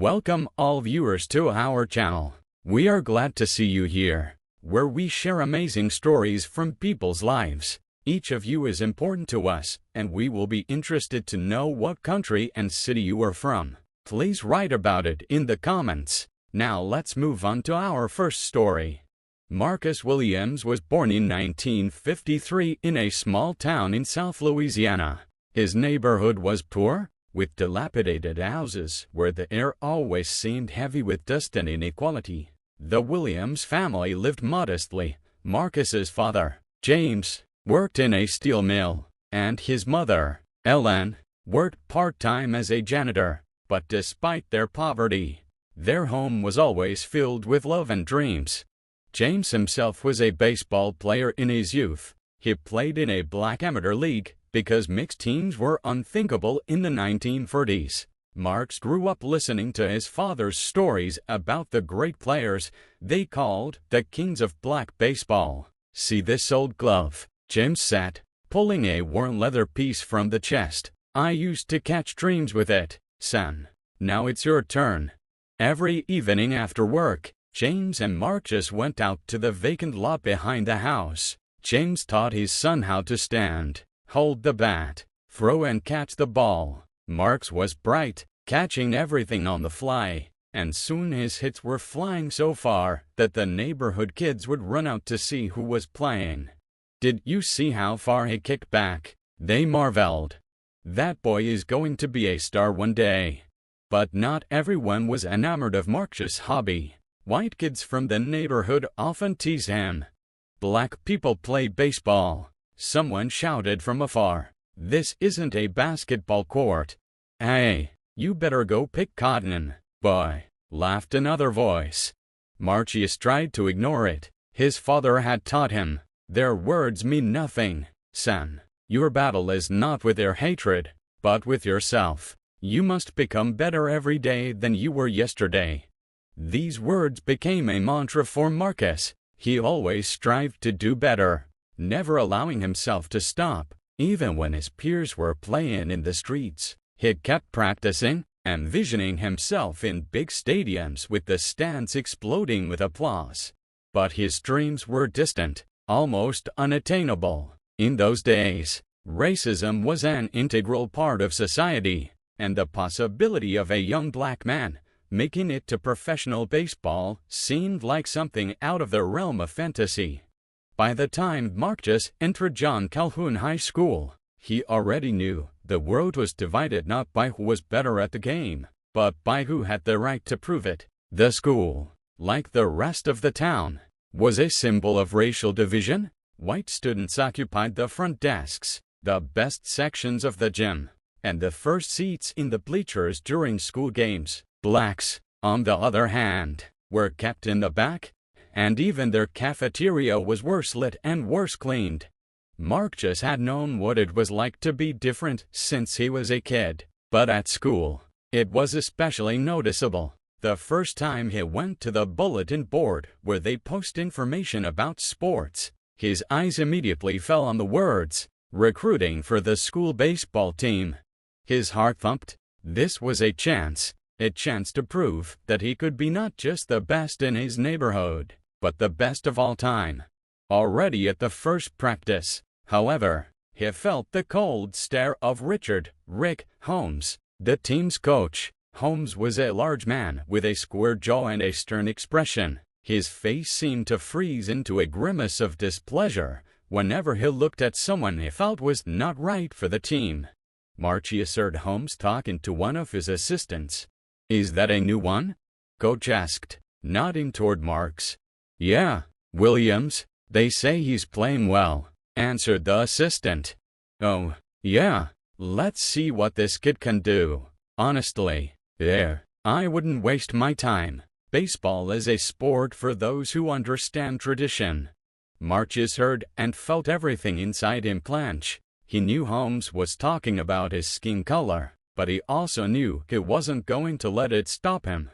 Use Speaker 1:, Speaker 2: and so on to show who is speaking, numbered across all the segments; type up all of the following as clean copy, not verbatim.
Speaker 1: Welcome all viewers to our channel. We are glad to see you here, where we share amazing stories from people's lives. Each of you is important to us, and we will be interested to know what country and city you are from. Please write about it in the comments. Now let's move on to our first story. Marcus Williams was born in 1953 in a small town in South Louisiana. His neighborhood was poor, with dilapidated houses where the air always seemed heavy with dust and inequality. The Williams family lived modestly. Marcus's father, James, worked in a steel mill, and his mother, Ellen, worked part-time as a janitor. But despite their poverty, their home was always filled with love and dreams. James himself was a baseball player in his youth. He played in a black amateur league because mixed teams were unthinkable in the 1940s. Markjus grew up listening to his father's stories about the great players they called the kings of black baseball. "See this old glove?" James said, pulling a worn leather piece from the chest. "I used to catch dreams with it, son. Now it's your turn." Every evening after work, James and Markjus went out to the vacant lot behind the house. James taught his son how to stand, hold the bat, throw and catch the ball. Markjus was bright, catching everything on the fly, and soon his hits were flying so far that the neighborhood kids would run out to see who was playing. "Did you see how far he kicked back?" they marveled. "That boy is going to be a star one day." But not everyone was enamored of Markjus' hobby. White kids from the neighborhood often teased him. "Black people play baseball," someone shouted from afar. "This isn't a basketball court." "Hey, you better go pick cotton, boy," laughed another voice. Markjus tried to ignore it. His father had taught him, "Their words mean nothing, son. Your battle is not with their hatred, but with yourself. You must become better every day than you were yesterday." These words became a mantra for Marcus. He always strived to do better, never allowing himself to stop, even when his peers were playing in the streets. He kept practicing, envisioning himself in big stadiums with the stands exploding with applause. But his dreams were distant, almost unattainable. In those days, racism was an integral part of society, and the possibility of a young black man making it to professional baseball seemed like something out of the realm of fantasy. By the time Markjus entered John Calhoun High School, he already knew the world was divided not by who was better at the game, but by who had the right to prove it. The school, like the rest of the town, was a symbol of racial division. White students occupied the front desks, the best sections of the gym, and the first seats in the bleachers during school games. Blacks, on the other hand, were kept in the back, and even their cafeteria was worse lit and worse cleaned. Markjus had known what it was like to be different since he was a kid, but at school, it was especially noticeable. The first time he went to the bulletin board where they post information about sports, his eyes immediately fell on the words, "Recruiting for the school baseball team." His heart thumped. This was a chance to prove that he could be not just the best in his neighborhood, but the best of all time. Already at the first practice, however, he felt the cold stare of Rick Holmes, the team's coach. Holmes was a large man with a square jaw and a stern expression. His face seemed to freeze into a grimace of displeasure whenever he looked at someone he felt was not right for the team. Markjus heard Holmes talking to one of his assistants. "Is that a new one?" Coach asked, nodding toward Markjus. "Yeah, Williams. They say he's playing well," answered the assistant. "Oh, yeah. Let's see what this kid can do. Honestly, I wouldn't waste my time. Baseball is a sport for those who understand tradition." Markjus heard and felt everything inside him clench. He knew Holmes was talking about his skin color, but he also knew he wasn't going to let it stop him.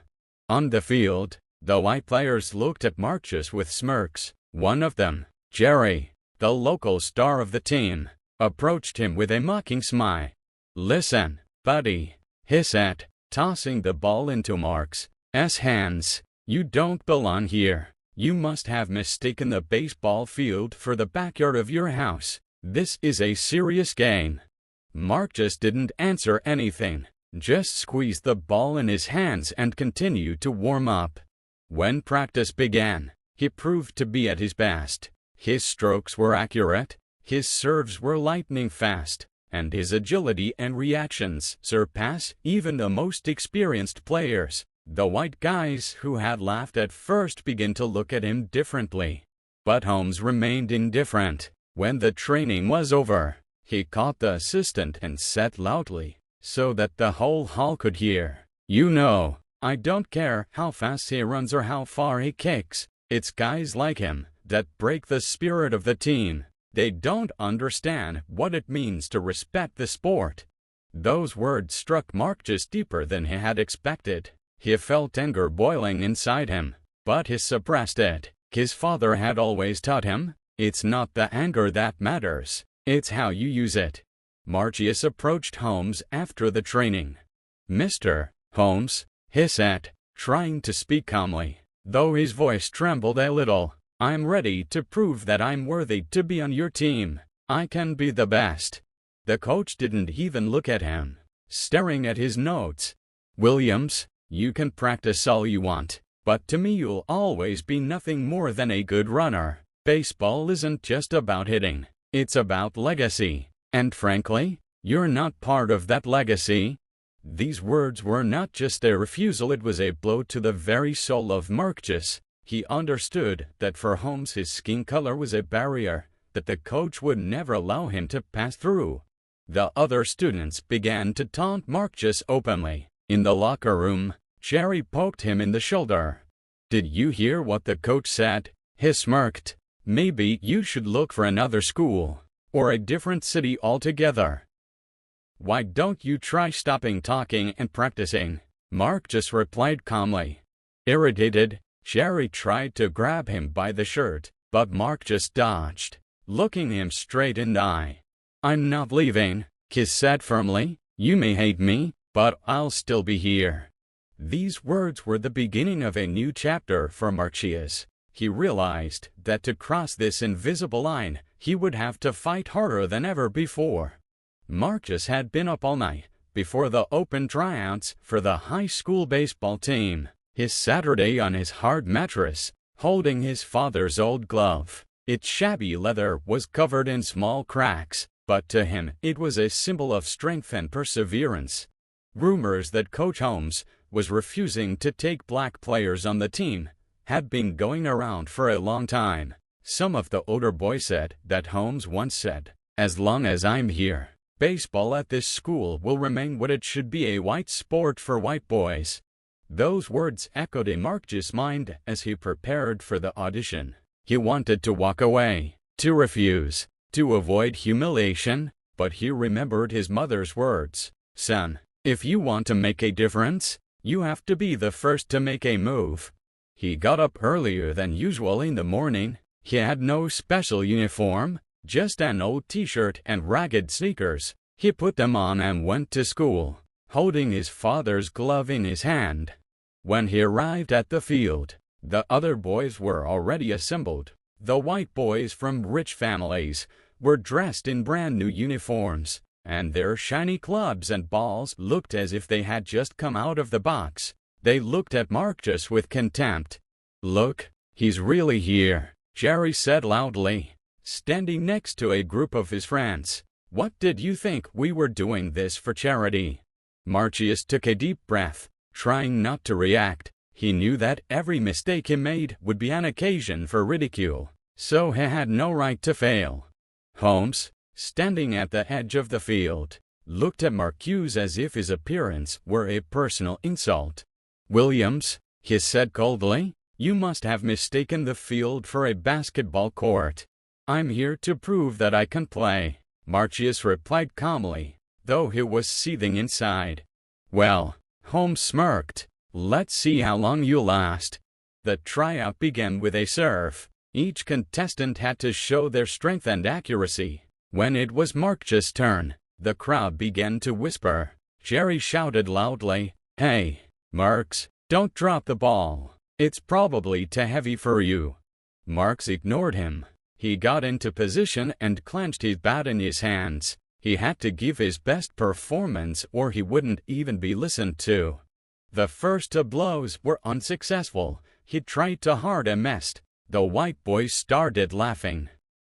Speaker 1: On the field, the white players looked at Markjus with smirks. One of them, Jerry, the local star of the team, approached him with a mocking smile. "Listen, buddy," he said, tossing the ball into Mark's hands. "You don't belong here. You must have mistaken the baseball field for the backyard of your house. This is a serious game." Markjus didn't answer anything, just squeezed the ball in his hands and continued to warm up. When practice began, he proved to be at his best. His strokes were accurate, his serves were lightning fast, and his agility and reactions surpassed even the most experienced players. The white guys who had laughed at first began to look at him differently. But Holmes remained indifferent. When the training was over, he caught the assistant and said loudly, so that the whole hall could hear, "You know, I don't care how fast he runs or how far he kicks. It's guys like him that break the spirit of the team. They don't understand what it means to respect the sport." Those words struck Markjus deeper than he had expected. He felt anger boiling inside him, but he suppressed it. His father had always taught him, it's not the anger that matters, it's how you use it. Markjus approached Holmes after the training. "Mr. Holmes," he said, trying to speak calmly, though his voice trembled a little, "I'm ready to prove that I'm worthy to be on your team. I can be the best." The coach didn't even look at him, staring at his notes. "Williams, you can practice all you want, but to me you'll always be nothing more than a good runner. Baseball isn't just about hitting, it's about legacy, and frankly, you're not part of that legacy." These words were not just a refusal, it was a blow to the very soul of Markjus. He understood that for Holmes his skin color was a barrier that the coach would never allow him to pass through. The other students began to taunt Markjus openly. In the locker room, Jerry poked him in the shoulder. "Did you hear what the coach said?" He smirked. "Maybe you should look for another school, or a different city altogether." "Why don't you try stopping talking and practicing?" Markjus replied calmly. Irritated, Jerry tried to grab him by the shirt, but Markjus dodged, looking him straight in the eye. "I'm not leaving," he said firmly. "You may hate me, but I'll still be here." These words were the beginning of a new chapter for Markjus. He realized that to cross this invisible line, he would have to fight harder than ever before. Markjus had been up all night before the open tryouts for the high school baseball team. His Saturday on his hard mattress, holding his father's old glove. Its shabby leather was covered in small cracks, but to him it was a symbol of strength and perseverance. Rumors that Coach Holmes was refusing to take black players on the team had been going around for a long time. Some of the older boys said that Holmes once said, "As long as I'm here, baseball at this school will remain what it should be, a white sport for white boys." Those words echoed in Markjus' mind as he prepared for the audition. He wanted to walk away, to refuse, to avoid humiliation, but he remembered his mother's words. "Son, if you want to make a difference, you have to be the first to make a move." He got up earlier than usual in the morning. He had no special uniform, just an old t-shirt and ragged sneakers. He put them on and went to school, holding his father's glove in his hand. When he arrived at the field, the other boys were already assembled. The white boys from rich families were dressed in brand new uniforms, and their shiny clubs and balls looked as if they had just come out of the box. They looked at Markjus with contempt. "Look, he's really here," Jerry said loudly, standing next to a group of his friends. "What did you think we were doing this for charity?" Markjus took a deep breath, trying not to react. He knew that every mistake he made would be an occasion for ridicule, so he had no right to fail. Holmes, standing at the edge of the field, looked at Markjus as if his appearance were a personal insult. "Williams," he said coldly, "you must have mistaken the field for a basketball court." "I'm here to prove that I can play," Markjus replied calmly, though he was seething inside. "Well," Holmes smirked, "let's see how long you last." The tryout began with a serve. Each contestant had to show their strength and accuracy. When it was Markjus' turn, the crowd began to whisper. Jerry shouted loudly, "Hey, Marks, don't drop the ball. It's probably too heavy for you." Marks ignored him. He got into position and clenched his bat in his hands. He had to give his best performance or he wouldn't even be listened to. The first two blows were unsuccessful. He tried too hard and missed. The white boys started laughing.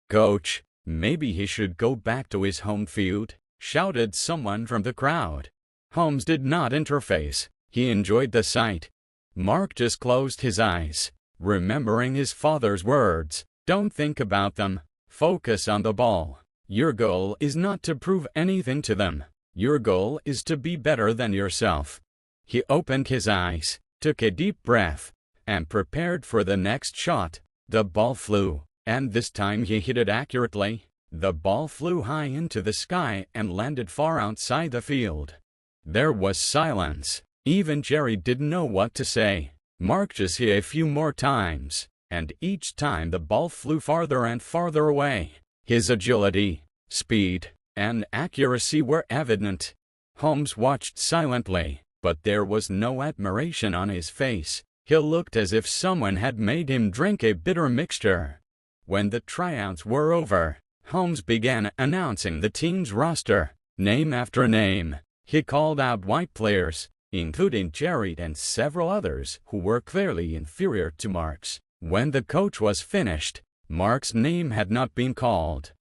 Speaker 1: "Coach, maybe he should go back to his home field," shouted someone from the crowd. Holmes did not interface. He enjoyed the sight. Markjus closed his eyes, remembering his father's words. "Don't think about them. Focus on the ball. Your goal is not to prove anything to them. Your goal is to be better than yourself." He opened his eyes, took a deep breath, and prepared for the next shot. The ball flew, and this time he hit it accurately. The ball flew high into the sky and landed far outside the field. There was silence. Even Jerry didn't know what to say. Markjus hit a few more times, and each time the ball flew farther and farther away. His agility, speed, and accuracy were evident. Holmes watched silently, but there was no admiration on his face. He looked as if someone had made him drink a bitter mixture. When the tryouts were over, Holmes began announcing the team's roster, name after name. He called out white players, including Jerry and several others who were clearly inferior to Marks. When the coach was finished, Mark's name had not been called.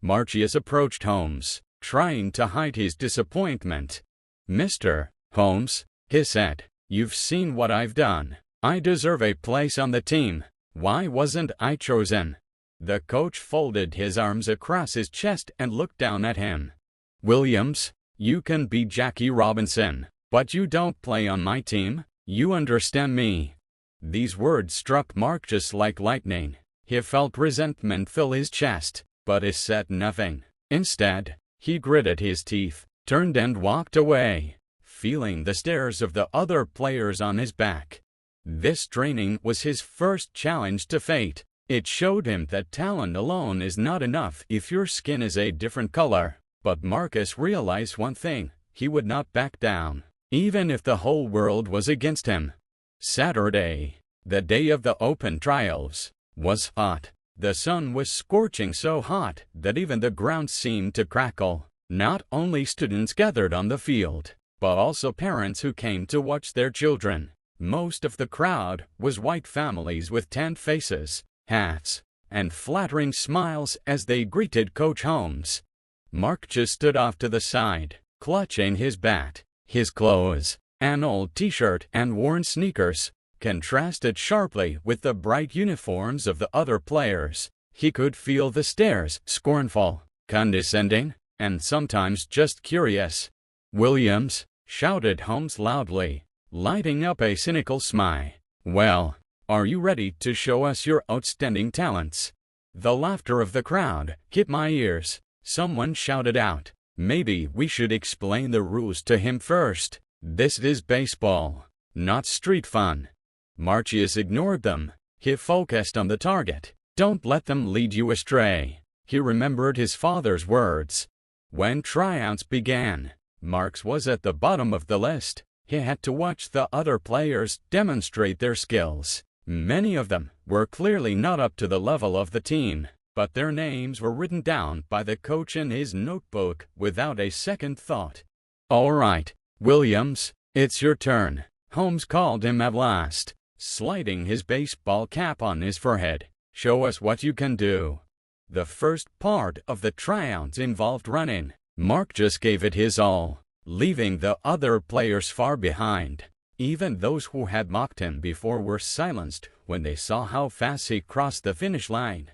Speaker 1: Markjus approached Holmes, trying to hide his disappointment. "Mr. Holmes," he said, "you've seen what I've done. I deserve a place on the team. Why wasn't I chosen?" The coach folded his arms across his chest and looked down at him. "Williams, you can be Jackie Robinson, but you don't play on my team. You understand me?" These words struck Markjus like lightning. He felt resentment fill his chest, but he said nothing. Instead, he gritted his teeth, turned and walked away, feeling the stares of the other players on his back. This training was his first challenge to fate. It showed him that talent alone is not enough if your skin is a different color. But Markjus realized one thing: he would not back down, even if the whole world was against him. Saturday, the day of the open trials, was hot. The sun was scorching, so hot that even the ground seemed to crackle. Not only students gathered on the field, but also parents who came to watch their children. Most of the crowd was white families with tanned faces, hats, and flattering smiles as they greeted Coach Holmes. Markjus stood off to the side, clutching his bat. His clothes, an old t-shirt and worn sneakers, contrasted sharply with the bright uniforms of the other players. He could feel the stares, scornful, condescending, and sometimes just curious. "Williams," shouted Holmes loudly, lighting up a cynical smile. "Well, are you ready to show us your outstanding talents?" The laughter of the crowd hit my ears. Someone shouted out, "Maybe we should explain the rules to him first. This is baseball, not street fun." Markjus ignored them. He focused on the target. "Don't let them lead you astray." He remembered his father's words. When tryouts began, Marks was at the bottom of the list. He had to watch the other players demonstrate their skills. Many of them were clearly not up to the level of the team, but their names were written down by the coach in his notebook without a second thought. "All right, Williams, it's your turn," Holmes called him at last, sliding his baseball cap on his forehead. "Show us what you can do." The first part of the tryouts involved running. Markjus gave it his all, leaving the other players far behind. Even those who had mocked him before were silenced when they saw how fast he crossed the finish line.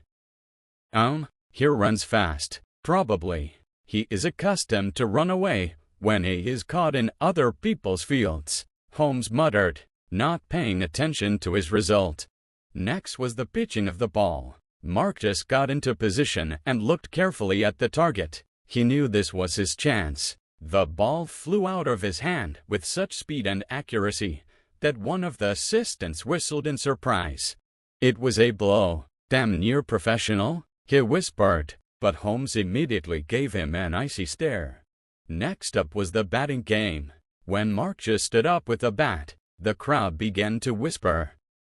Speaker 1: He runs fast. Probably. He is accustomed to run away when he is caught in other people's fields," Holmes muttered, not paying attention to his result. Next was the pitching of the ball. Markjus got into position and looked carefully at the target. He knew this was his chance. The ball flew out of his hand with such speed and accuracy that one of the assistants whistled in surprise. "It was a blow. Damn near professional," he whispered, but Holmes immediately gave him an icy stare. Next up was the batting game. When Markjus stood up with a bat, the crowd began to whisper.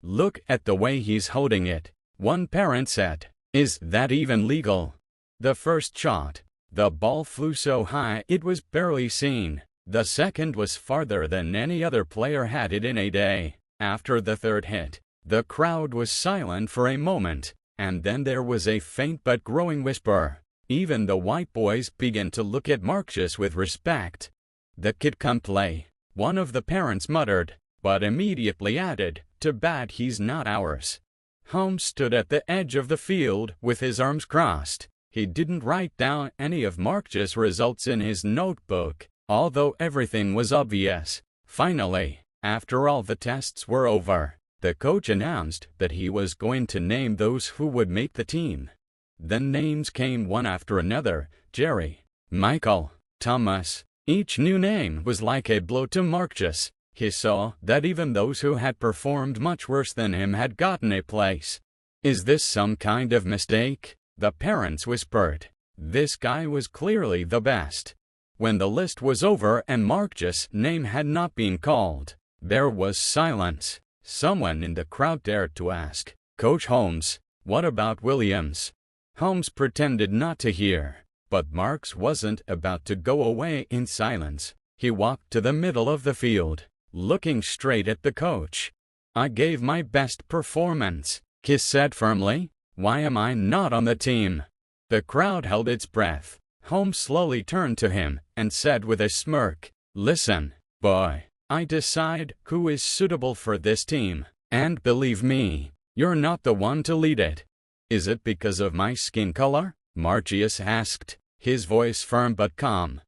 Speaker 1: "Look at the way he's holding it," one parent said. "Is that even legal?" The first shot, the ball flew so high it was barely seen. The second was farther than any other player had it in a day. After the third hit, the crowd was silent for a moment, and then there was a faint but growing whisper. Even the white boys began to look at Markjus with respect. "The kid can play," one of the parents muttered, but immediately added, "Too bad he's not ours." Holmes stood at the edge of the field with his arms crossed. He didn't write down any of Markjus' results in his notebook, although everything was obvious. Finally, after all the tests were over, the coach announced that he was going to name those who would make the team. The names came one after another: Jerry, Michael, Thomas. Each new name was like a blow to Markjus. He saw that even those who had performed much worse than him had gotten a place. "Is this some kind of mistake?" the parents whispered. This guy was clearly the best. When the list was over and Markjus' name had not been called, there was silence. Someone in the crowd dared to ask, "Coach Holmes, what about Williams?" Holmes pretended not to hear, but Markes wasn't about to go away in silence. He walked to the middle of the field, looking straight at the coach. "I gave my best performance," he said firmly. "Why am I not on the team?" The crowd held its breath. Holmes slowly turned to him and said with a smirk, "Listen, boy, I decide who is suitable for this team, and believe me, you're not the one to lead it." "Is it because of my skin color?" Markjus asked, his voice firm but calm.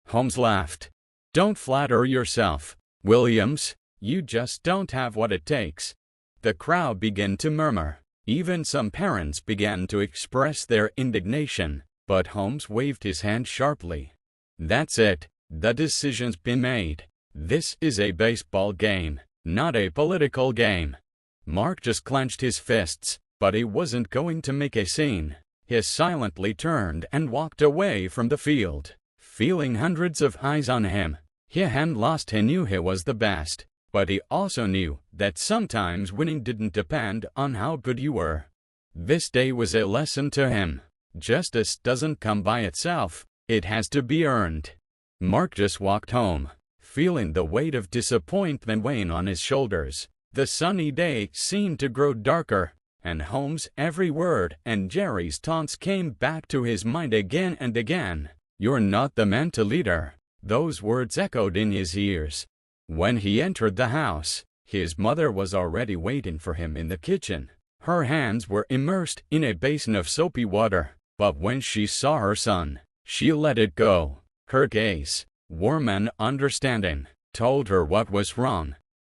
Speaker 1: Holmes laughed. "Don't flatter yourself, Williams. You just don't have what it takes." The crowd began to murmur. Even some parents began to express their indignation, but Holmes waved his hand sharply. "That's it. The decision's been made. This is a baseball game, not a political game." Markjus clenched his fists, but he wasn't going to make a scene. He silently turned and walked away from the field, feeling hundreds of eyes on him. He hadn't lost. He knew he was the best, but he also knew that sometimes winning didn't depend on how good you were. This day was a lesson to him. Justice doesn't come by itself, it has to be earned. Markjus walked home, feeling the weight of disappointment weighing on his shoulders. The sunny day seemed to grow darker, and Holmes' every word and Jerry's taunts came back to his mind again and again. "You're not the man to lead her." Those words echoed in his ears. When he entered the house, his mother was already waiting for him in the kitchen. Her hands were immersed in a basin of soapy water, but when she saw her son, she let it go. Her gaze, warm and understanding, told her what was wrong.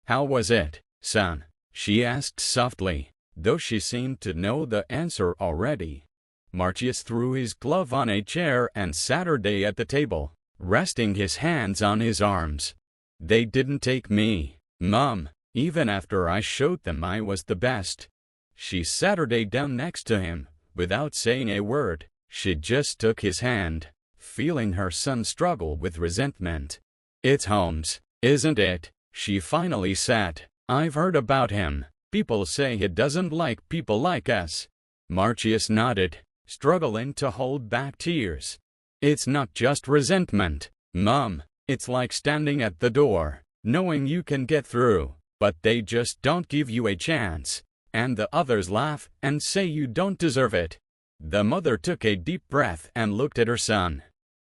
Speaker 1: "How was it, son?" she asked softly, though she seemed to know the answer already. Markjus threw his glove on a chair and sat her day at the table, resting his hands on his arms. "They didn't take me, Mom, even after I showed them I was the best." She sat her day down next to him, without saying a word. She just took his hand, feeling her son struggle with resentment. "It's Holmes, isn't it?" she finally said. "I've heard about him. People say he doesn't like people like us." Markjus nodded, struggling to hold back tears. "It's not just resentment, Mom. It's like standing at the door, knowing you can get through, but they just don't give you a chance, and the others laugh and say you don't deserve it." The mother took a deep breath and looked at her son.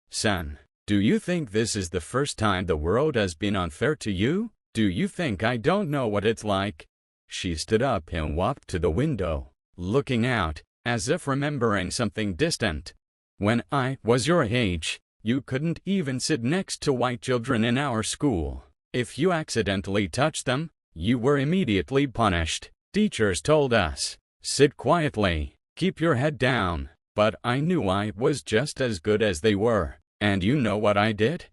Speaker 1: "Son, do you think this is the first time the world has been unfair to you? Do you think I don't know what it's like?" She stood up and walked to the window, looking out, as if remembering something distant. "When I was your age, you couldn't even sit next to white children in our school. If you accidentally touched them, you were immediately punished. Teachers told us, sit quietly, keep your head down, but I knew I was just as good as they were, and you know what I did?"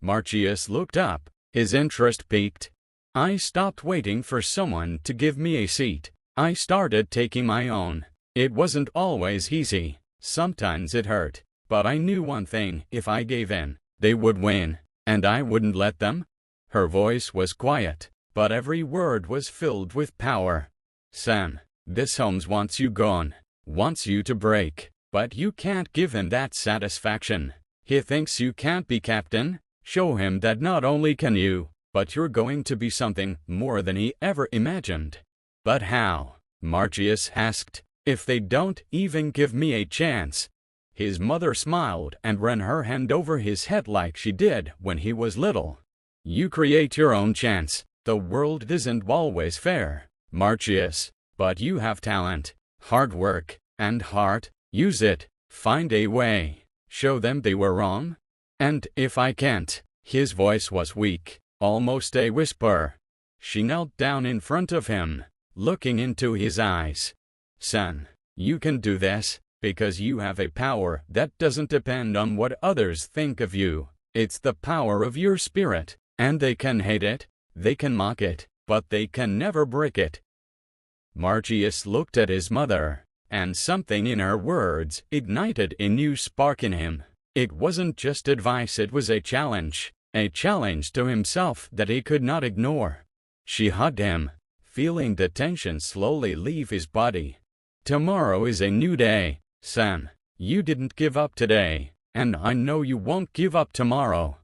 Speaker 1: Markjus looked up, his interest piqued. "I stopped waiting for someone to give me a seat. I started taking my own. It wasn't always easy. Sometimes it hurt. But I knew one thing: if I gave in, they would win, and I wouldn't let them." Her voice was quiet, but every word was filled with power. "Son, this Holmes wants you gone, wants you to break, but you can't give him that satisfaction. He thinks you can't be captain. Show him that not only can you, but you're going to be something more than he ever imagined." "But how?" Markjus asked. "If they don't even give me a chance." His mother smiled and ran her hand over his head like she did when he was little. "You create your own chance. The world isn't always fair, Markjus, but you have talent, hard work, and heart. Use it. Find a way. Show them they were wrong. And if I can't," his voice was weak, almost a whisper. She knelt down in front of him, looking into his eyes. "Son, you can do this, because you have a power that doesn't depend on what others think of you. It's the power of your spirit, and they can hate it, they can mock it, but they can never break it." Markjus looked at his mother, and something in her words ignited a new spark in him. It wasn't just advice, it was a challenge to himself that he could not ignore. She hugged him, feeling the tension slowly leave his body. "Tomorrow is a new day, son. You didn't give up today, and I know you won't give up tomorrow."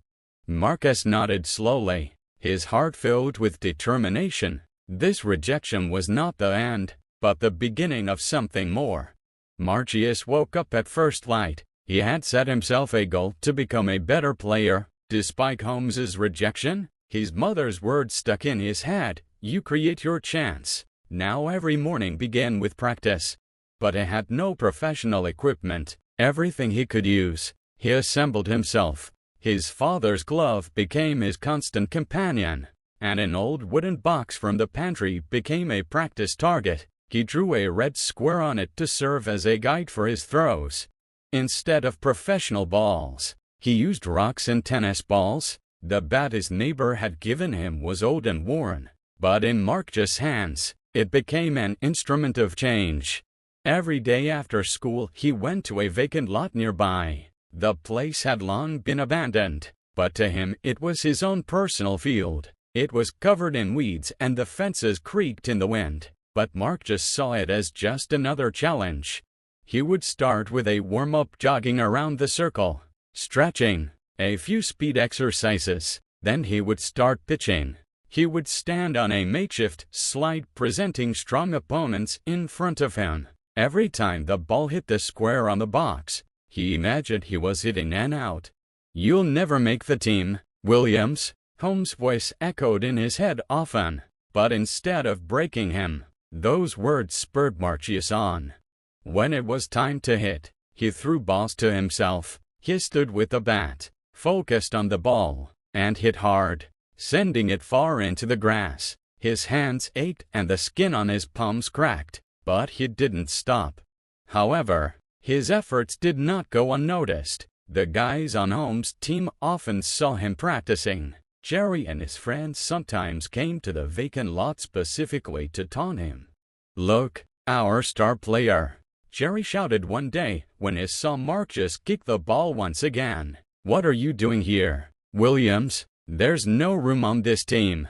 Speaker 1: Marqus nodded slowly, his heart filled with determination. This rejection was not the end, but the beginning of something more. Markjus woke up at first light. He had set himself a goal to become a better player. Despite Holmes's rejection, his mother's words stuck in his head. "You create your chance." Now every morning began with practice. But he had no professional equipment, everything he could use. He assembled himself. His father's glove became his constant companion, and an old wooden box from the pantry became a practice target. He drew a red square on it to serve as a guide for his throws. Instead of professional balls, he used rocks and tennis balls. The bat his neighbor had given him was old and worn, but in Markjus' hands, it became an instrument of change. Every day after school, he went to a vacant lot nearby. The place had long been abandoned, but to him it was his own personal field. It was covered in weeds and the fences creaked in the wind, but Markjus saw it as just another challenge. He would start with a warm-up jogging around the circle, stretching, a few speed exercises, then he would start pitching. He would stand on a makeshift slide presenting strong opponents in front of him. Every time the ball hit the square on the box, he imagined he was hitting an out. "You'll never make the team, Williams," Holmes' voice echoed in his head often, but instead of breaking him, those words spurred Markjus on. When it was time to hit, he threw balls to himself. He stood with the bat, focused on the ball, and hit hard, sending it far into the grass. His hands ached and the skin on his palms cracked, but he didn't stop. However, his efforts did not go unnoticed. The guys on Holmes' team often saw him practicing. Jerry and his friends sometimes came to the vacant lot specifically to taunt him. "Look, our star player," Jerry shouted one day when he saw Markjus kick the ball once again. "What are you doing here, Williams? There's no room on this team."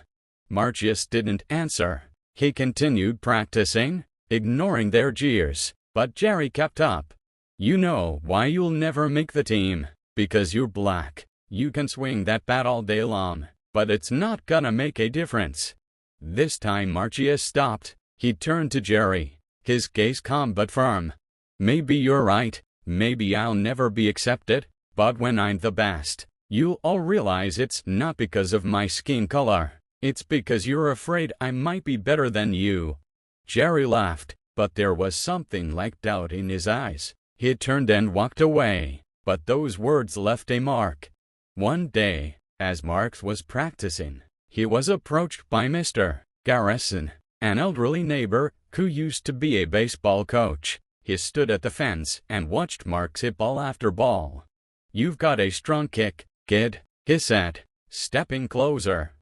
Speaker 1: Markjus didn't answer. He continued practicing, ignoring their jeers, but Jerry kept up. "You know why you'll never make the team? Because you're black. You can swing that bat all day long, but it's not gonna make a difference." This time Markjus stopped. He turned to Jerry, his gaze calm but firm. "Maybe you're right. Maybe I'll never be accepted, but when I'm the best, you'll all realize it's not because of my skin color. It's because you're afraid I might be better than you." Jerry laughed, but there was something like doubt in his eyes. He turned and walked away, but those words left a mark. One day, as Mark was practicing, he was approached by Mr. Garrison, an elderly neighbor who used to be a baseball coach. He stood at the fence and watched Mark hit ball after ball. "You've got a strong kick, kid," he said, stepping closer.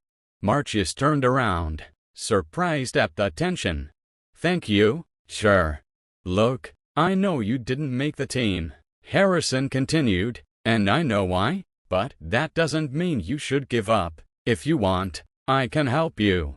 Speaker 1: Markjus turned around, surprised at the attention. "Thank you, sure. Look, I know you didn't make the team," Harrison continued, "and I know why, but that doesn't mean you should give up. If you want, I can help you.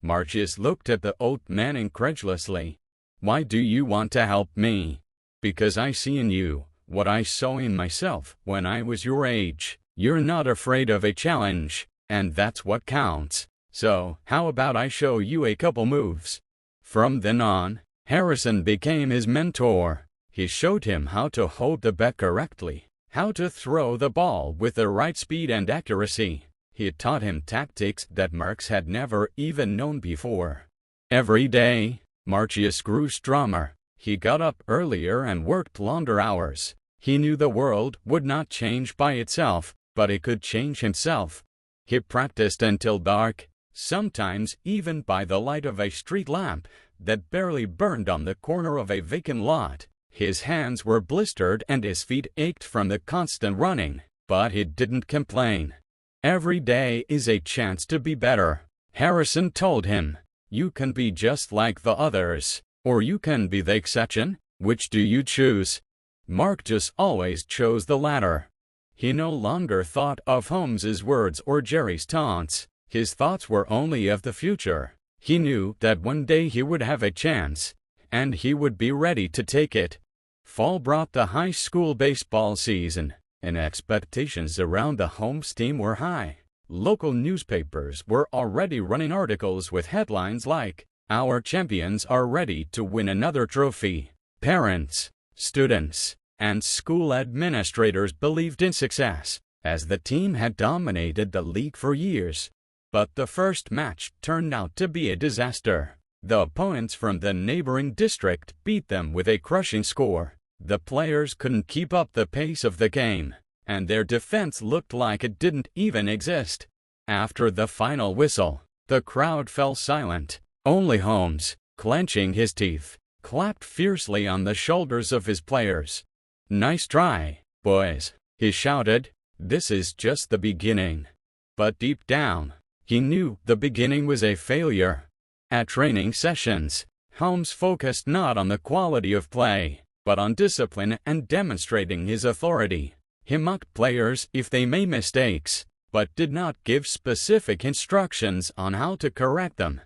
Speaker 1: Markjus looked at the old man incredulously. Why do you want to help me? Because I see in you what I saw in myself when I was your age. You're not afraid of a challenge, and that's what counts. So, how about I show you a couple moves? From then on, Harrison became his mentor. He showed him how to hold the bat correctly, how to throw the ball with the right speed and accuracy. He taught him tactics that Markus had never even known before. Every day, Markjus grew stronger. He got up earlier and worked longer hours. He knew the world would not change by itself, but it could change himself. He practiced until dark, sometimes even by the light of a street lamp that barely burned on the corner of a vacant lot. His hands were blistered and his feet ached from the constant running, but he didn't complain. Every day is a chance to be better, Harrison told him. You can be just like the others, or you can be the exception. Which do you choose? Markjus always chose the latter. He no longer thought of Holmes's words or Jerry's taunts. His thoughts were only of the future. He knew that one day he would have a chance, and he would be ready to take it. Fall brought the high school baseball season, and expectations around the Holmes team were high. Local newspapers were already running articles with headlines like, "Our champions are ready to win another trophy." Parents, students, and school administrators believed in success, as the team had dominated the league for years. But the first match turned out to be a disaster. The opponents from the neighboring district beat them with a crushing score. The players couldn't keep up the pace of the game, and their defense looked like it didn't even exist. After the final whistle, the crowd fell silent. Only Holmes, clenching his teeth, clapped fiercely on the shoulders of his players. "Nice try, boys," he shouted. "This is just the beginning." But deep down, he knew the beginning was a failure. At training sessions, Holmes focused not on the quality of play, but on discipline and demonstrating his authority. He mocked players if they made mistakes, but did not give specific instructions on how to correct them.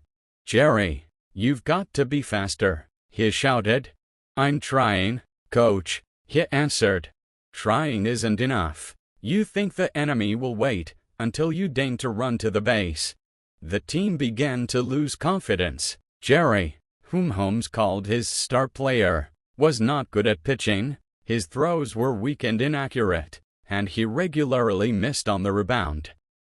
Speaker 1: "Jerry, you've got to be faster," he shouted. "I'm trying, coach," he answered. "Trying isn't enough. You think the enemy will wait until you deign to run to the base." The team began to lose confidence. Jerry, whom Holmes called his star player, was not good at pitching. His throws were weak and inaccurate, and he regularly missed on the rebound.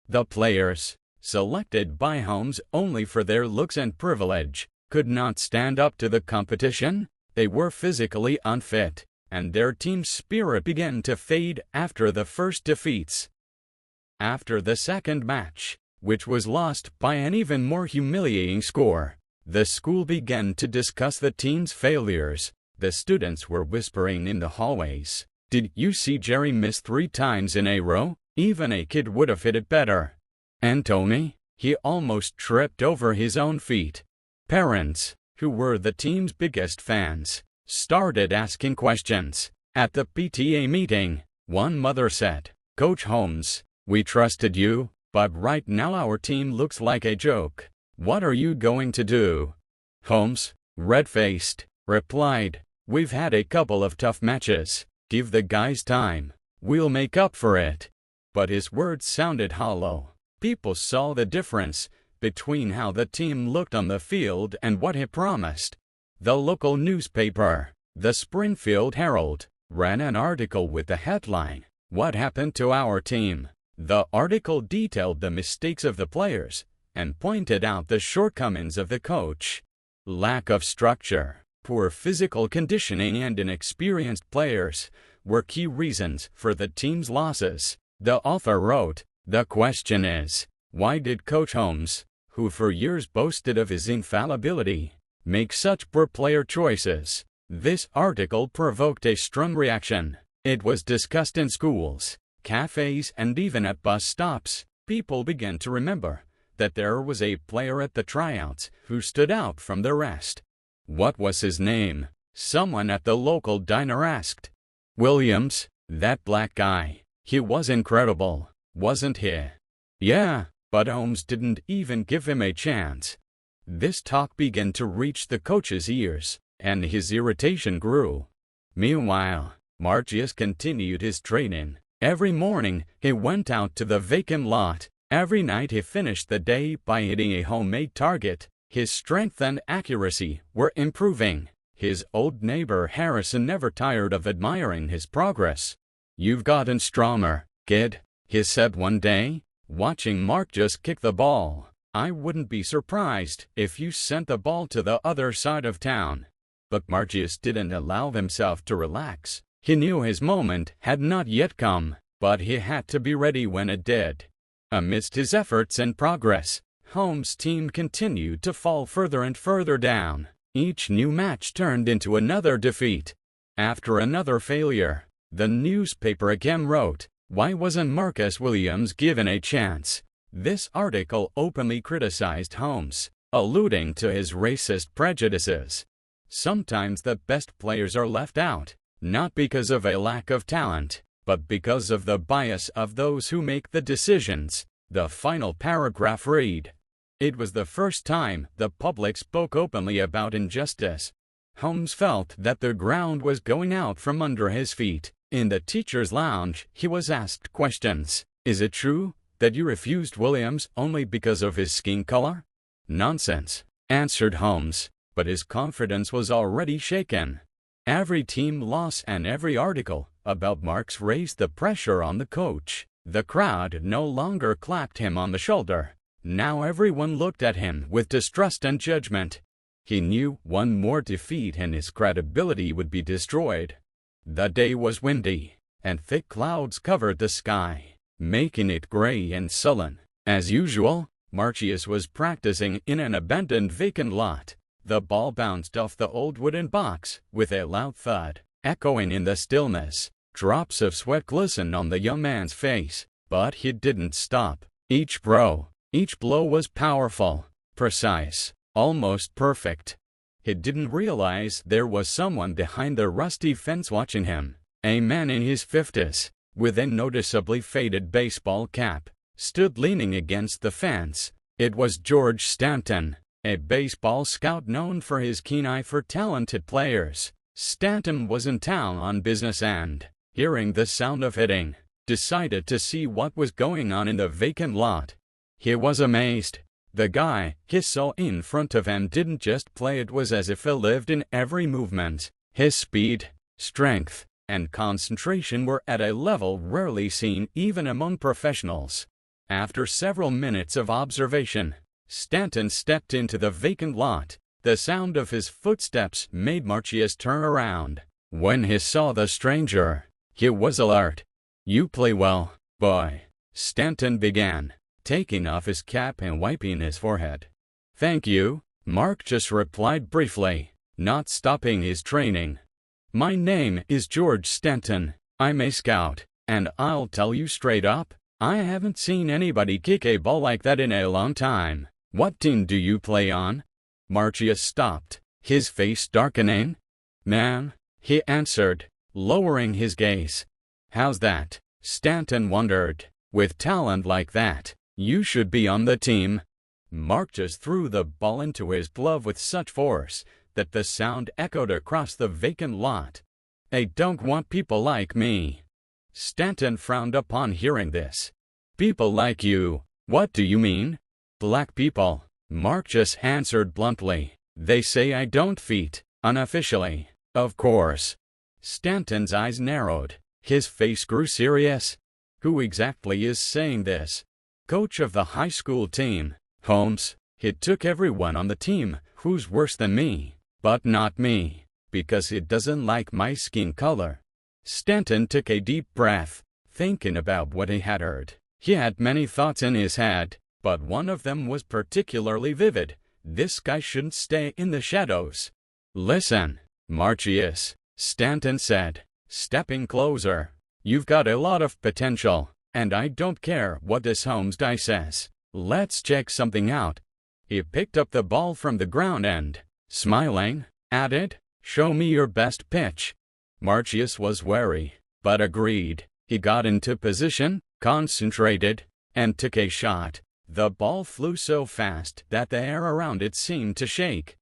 Speaker 1: The players, selected by Holmes only for their looks and privilege, could not stand up to the competition. They were physically unfit, and their team spirit began to fade after the first defeats. After the second match, which was lost by an even more humiliating score, the school began to discuss the team's failures. The students were whispering in the hallways. "Did you see Jerry miss 3 times in a row? Even a kid would have hit it better. And Tony, he almost tripped over his own feet." Parents, who were the team's biggest fans, started asking questions. At the PTA meeting, one mother said, "Coach Holmes, we trusted you, but right now our team looks like a joke. What are you going to do?" Holmes, red-faced, replied, "We've had a couple of tough matches. Give the guys time. We'll make up for it." But his words sounded hollow. People saw the difference between how the team looked on the field and what he promised. The local newspaper, the Springfield Herald, ran an article with the headline, "What Happened to Our Team?" The article detailed the mistakes of the players and pointed out the shortcomings of the coach. Lack of structure, poor physical conditioning, and inexperienced players were key reasons for the team's losses. The author wrote, "The question is, why did Coach Holmes, who for years boasted of his infallibility, make such poor player choices?" This article provoked a strong reaction. It was discussed in schools, cafes, and even at bus stops. People began to remember that there was a player at the tryouts who stood out from the rest. "What was his name?" someone at the local diner asked. "Williams, that black guy. He was incredible, wasn't he?" "Yeah, But Holmes didn't even give him a chance. This talk began to reach the coach's ears, and his irritation grew. Meanwhile, Markjus continued his training. Every morning, he went out to the vacant lot. Every night he finished the day by hitting a homemade target. His strength and accuracy were improving. His old neighbor Harrison never tired of admiring his progress. "You've gotten stronger, kid," he said one day, watching Markjus kick the ball. "I wouldn't be surprised if you sent the ball to the other side of town." But Markjus didn't allow himself to relax. He knew his moment had not yet come, but he had to be ready when it did. Amidst his efforts and progress, Holmes' team continued to fall further and further down. Each new match turned into another defeat. After another failure, the newspaper again wrote, "Why wasn't Marcus Williams given a chance?" This article openly criticized Holmes, alluding to his racist prejudices. Sometimes the best players are left out, not because of a lack of talent, but because of the bias of those who make the decisions. The final paragraph read, "It was the first time the public spoke openly about injustice." Holmes felt that the ground was going out from under his feet. In the teacher's lounge, he was asked questions. "Is it true that you refused Williams only because of his skin color?" "Nonsense," answered Holmes, but his confidence was already shaken. Every team loss and every article about Mark's raised the pressure on the coach. The crowd no longer clapped him on the shoulder. Now everyone looked at him with distrust and judgment. He knew one more defeat and his credibility would be destroyed. The day was windy, and thick clouds covered the sky, making it gray and sullen. As usual, Markjus was practicing in an abandoned vacant lot. The ball bounced off the old wooden box with a loud thud, echoing in the stillness. Drops of sweat glistened on the young man's face, but he didn't stop. Each blow was powerful, precise, almost perfect. He didn't realize there was someone behind the rusty fence watching him. A man in his 50s, with a noticeably faded baseball cap, stood leaning against the fence. It was George Stanton, a baseball scout known for his keen eye for talented players. Stanton was in town on business and, hearing the sound of hitting, decided to see what was going on in the vacant lot. He was amazed. The guy he saw in front of him didn't just play, it was as if he lived in every movement. His speed, strength, and concentration were at a level rarely seen even among professionals. After several minutes of observation, Stanton stepped into the vacant lot. The sound of his footsteps made Markjus turn around. When he saw the stranger, he was alert. "You play well, boy," Stanton began, taking off his cap and wiping his forehead. "Thank you," Markjus replied briefly, not stopping his training. "My name is George Stanton. I'm a scout, and I'll tell you straight up, I haven't seen anybody kick a ball like that in a long time. What team do you play on?" Markjus stopped, his face darkening. "Man," he answered, lowering his gaze. "How's that?" Stanton wondered. "With talent like that, you should be on the team." Markjus threw the ball into his glove with such force that the sound echoed across the vacant lot. "I don't want people like me." Stanton frowned upon hearing this. "People like you? What do you mean?" "Black people," Markjus answered bluntly. "They say I don't fit, unofficially." "Of course." Stanton's eyes narrowed. His face grew serious. "Who exactly is saying this?" "Coach of the high school team, Holmes. He took everyone on the team who's worse than me, but not me, because he doesn't like my skin color." Stanton took a deep breath, thinking about what he had heard. He had many thoughts in his head, but one of them was particularly vivid. This guy shouldn't stay in the shadows. "Listen, Markjus," Stanton said, stepping closer. "You've got a lot of potential, and I don't care what this Holmes guy says. Let's check something out." He picked up the ball from the ground and, smiling, added, "Show me your best pitch." Markjus was wary, but agreed. He got into position, concentrated, and took a shot. The ball flew so fast that the air around it seemed to shake.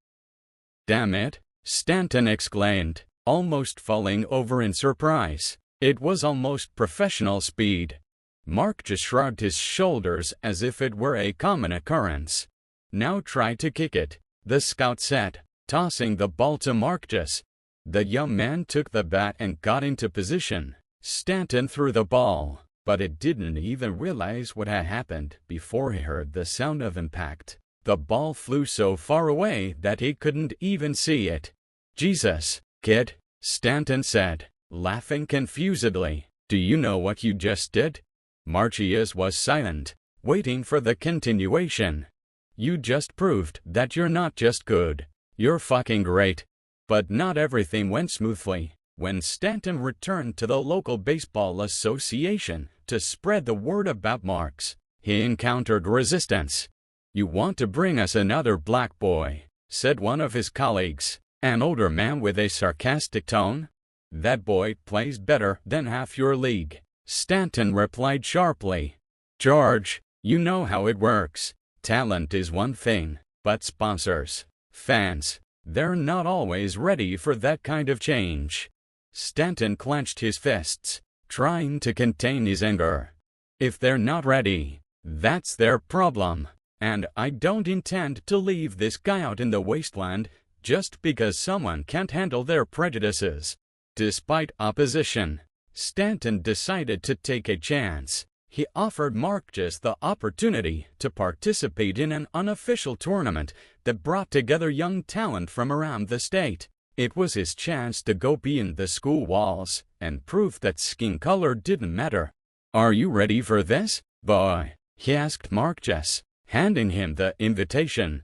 Speaker 1: "Damn it!" Stanton exclaimed, almost falling over in surprise. It was almost professional speed. Markjus shrugged his shoulders as if it were a common occurrence. "Now try to kick it," the scout said, tossing the ball to Markjus. The young man took the bat and got into position. Stanton threw the ball, but it didn't even realize what had happened before he heard the sound of impact. The ball flew so far away that he couldn't even see it. "Jesus, kid," Stanton said, laughing confusedly. "Do you know what you just did?" Markjus was silent, waiting for the continuation. "You just proved that you're not just good. You're fucking great." But not everything went smoothly. When Stanton returned to the local baseball association to spread the word about Markjus, he encountered resistance. "You want to bring us another black boy," said one of his colleagues, an older man with a sarcastic tone. "That boy plays better than half your league," Stanton replied sharply. "George, you know how it works. Talent is one thing, but sponsors, fans, they're not always ready for that kind of change." Stanton clenched his fists, trying to contain his anger. "If they're not ready, that's their problem, and I don't intend to leave this guy out in the wasteland just because someone can't handle their prejudices." Despite opposition, Stanton decided to take a chance. He offered Markjus the opportunity to participate in an unofficial tournament that brought together young talent from around the state. It was his chance to go beyond the school walls and prove that skin color didn't matter. "Are you ready for this, boy?" he asked Markjus, handing him the invitation.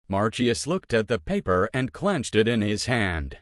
Speaker 1: Markjus looked at the paper and clenched it in his hand.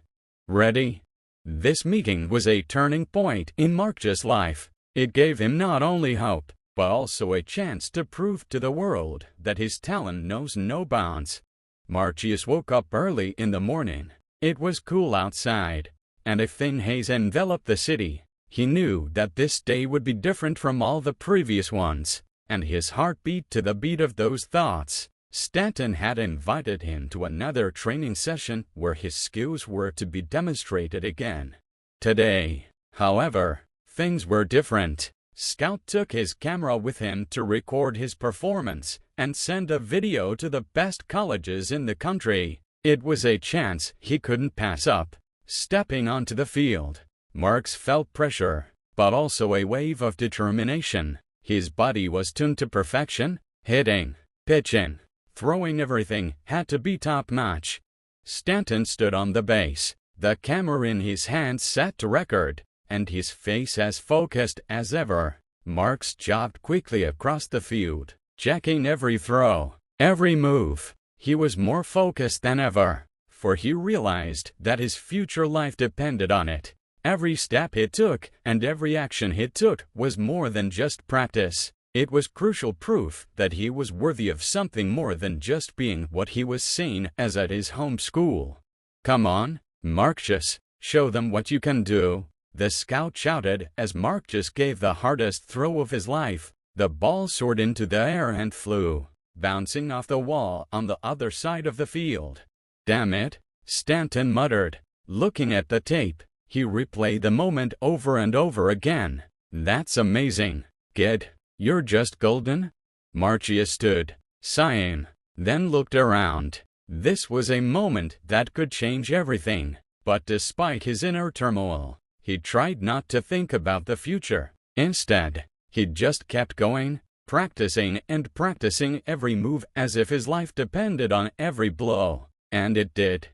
Speaker 1: "Ready?" This meeting was a turning point in Markjus' life. It gave him not only hope, but also a chance to prove to the world that his talent knows no bounds. Markjus woke up early in the morning. It was cool outside, and a thin haze enveloped the city. He knew that this day would be different from all the previous ones, and his heart beat to the beat of those thoughts. Stanton had invited him to another training session where his skills were to be demonstrated again. Today, however, things were different. Scout took his camera with him to record his performance and send a video to the best colleges in the country. It was a chance he couldn't pass up. Stepping onto the field, Markjus felt pressure, but also a wave of determination. His body was tuned to perfection. Hitting, pitching, throwing, everything had to be top-notch. Stanton stood on the base, the camera in his hand set to record, and his face as focused as ever. Markjus jogged quickly across the field, checking every throw, every move. He was more focused than ever, for he realized that his future life depended on it. Every step he took and every action he took was more than just practice. It was crucial proof that he was worthy of something more than just being what he was seen as at his home school. "Come on, Markjus, show them what you can do," the scout shouted as Markjus gave the hardest throw of his life. The ball soared into the air and flew, bouncing off the wall on the other side of the field. "Damn it," Stanton muttered, looking at the tape. He replayed the moment over and over again. "That's amazing, kid. You're just golden." Markjus stood, sighing, then looked around. This was a moment that could change everything. But despite his inner turmoil, he tried not to think about the future. Instead, he just kept going, practicing and practicing every move as if his life depended on every blow. And it did.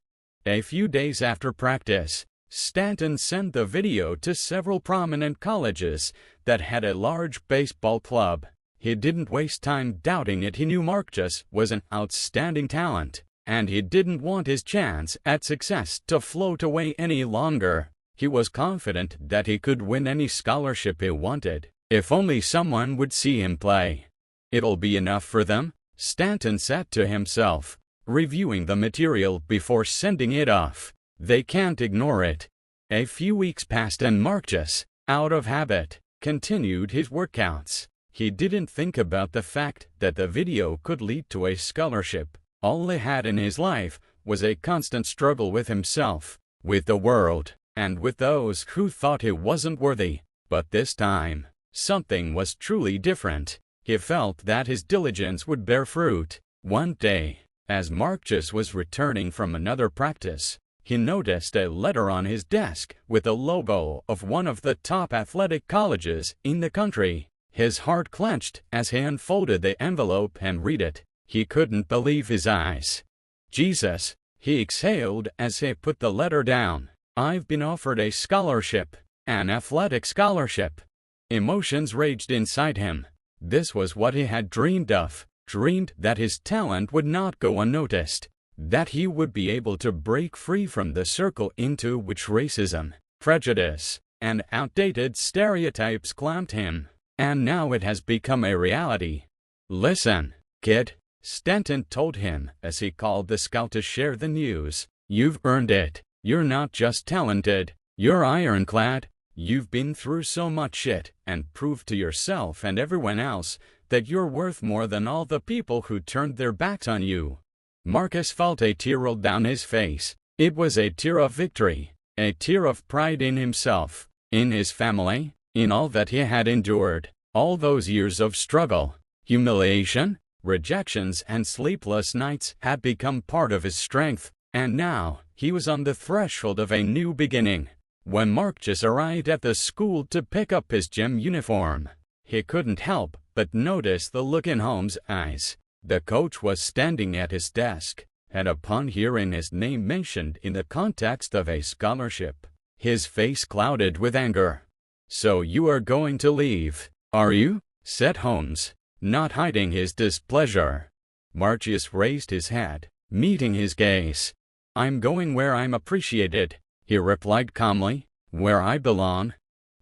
Speaker 1: A few days after practice, Stanton sent the video to several prominent colleges that had a large baseball club. He didn't waste time doubting it. He knew Markjus was an outstanding talent, and he didn't want his chance at success to float away any longer. He was confident that he could win any scholarship he wanted, if only someone would see him play. "It'll be enough for them," Stanton said to himself, reviewing the material before sending it off. "They can't ignore it." A few weeks passed and Markjus, out of habit, continued his workouts. He didn't think about the fact that the video could lead to a scholarship. All he had in his life was a constant struggle with himself, with the world, and with those who thought he wasn't worthy. But this time, something was truly different. He felt that his diligence would bear fruit. One day, as Markjus was returning from another practice, he noticed a letter on his desk with the logo of one of the top athletic colleges in the country. His heart clenched as he unfolded the envelope and read it. He couldn't believe his eyes. "Jesus," he exhaled as he put the letter down. "I've been offered a scholarship, an athletic scholarship." Emotions raged inside him. This was what he had dreamed of. Dreamed that his talent would not go unnoticed, that he would be able to break free from the circle into which racism, prejudice, and outdated stereotypes clamped him. And now it has become a reality. "Listen, kid," Stanton told him as he called the scout to share the news. "You've earned it. You're not just talented, you're ironclad. You've been through so much shit and proved to yourself and everyone else that you're worth more than all the people who turned their backs on you." Marqus felt a tear roll down his face. It was a tear of victory, a tear of pride in himself, in his family, in all that he had endured. All those years of struggle, humiliation, rejections, and sleepless nights had become part of his strength, and now he was on the threshold of a new beginning. When Markjus arrived at the school to pick up his gym uniform, he couldn't help but notice the look in Holmes' eyes. The coach was standing at his desk, and upon hearing his name mentioned in the context of a scholarship, his face clouded with anger. "So you are going to leave, are you?" said Holmes, not hiding his displeasure. Markjus raised his head, meeting his gaze. "I'm going where I'm appreciated," he replied calmly. "Where I belong."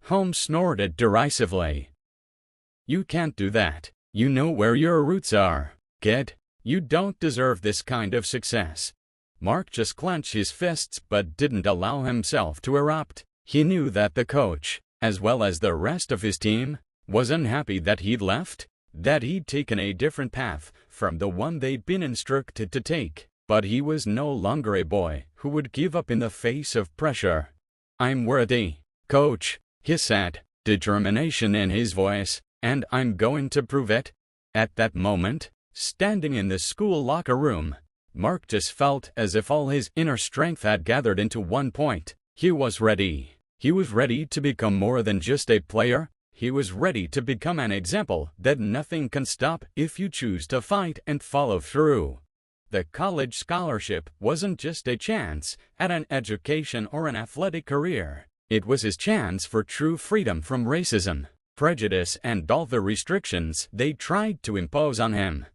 Speaker 1: Holmes snorted derisively. "You can't do that. You know where your roots are, kid. You don't deserve this kind of success." Markjus clenched his fists but didn't allow himself to erupt. He knew that the coach, as well as the rest of his team, was unhappy that he'd left, that he'd taken a different path from the one they'd been instructed to take. But he was no longer a boy who would give up in the face of pressure. "I'm worthy, coach," he said, determination in his voice, "and I'm going to prove it." At that moment, standing in the school locker room, Markjus felt as if all his inner strength had gathered into one point. He was ready. He was ready to become more than just a player. He was ready to become an example that nothing can stop if you choose to fight and follow through. The college scholarship wasn't just a chance at an education or an athletic career. It was his chance for true freedom from racism, prejudice, and all the restrictions they tried to impose on him.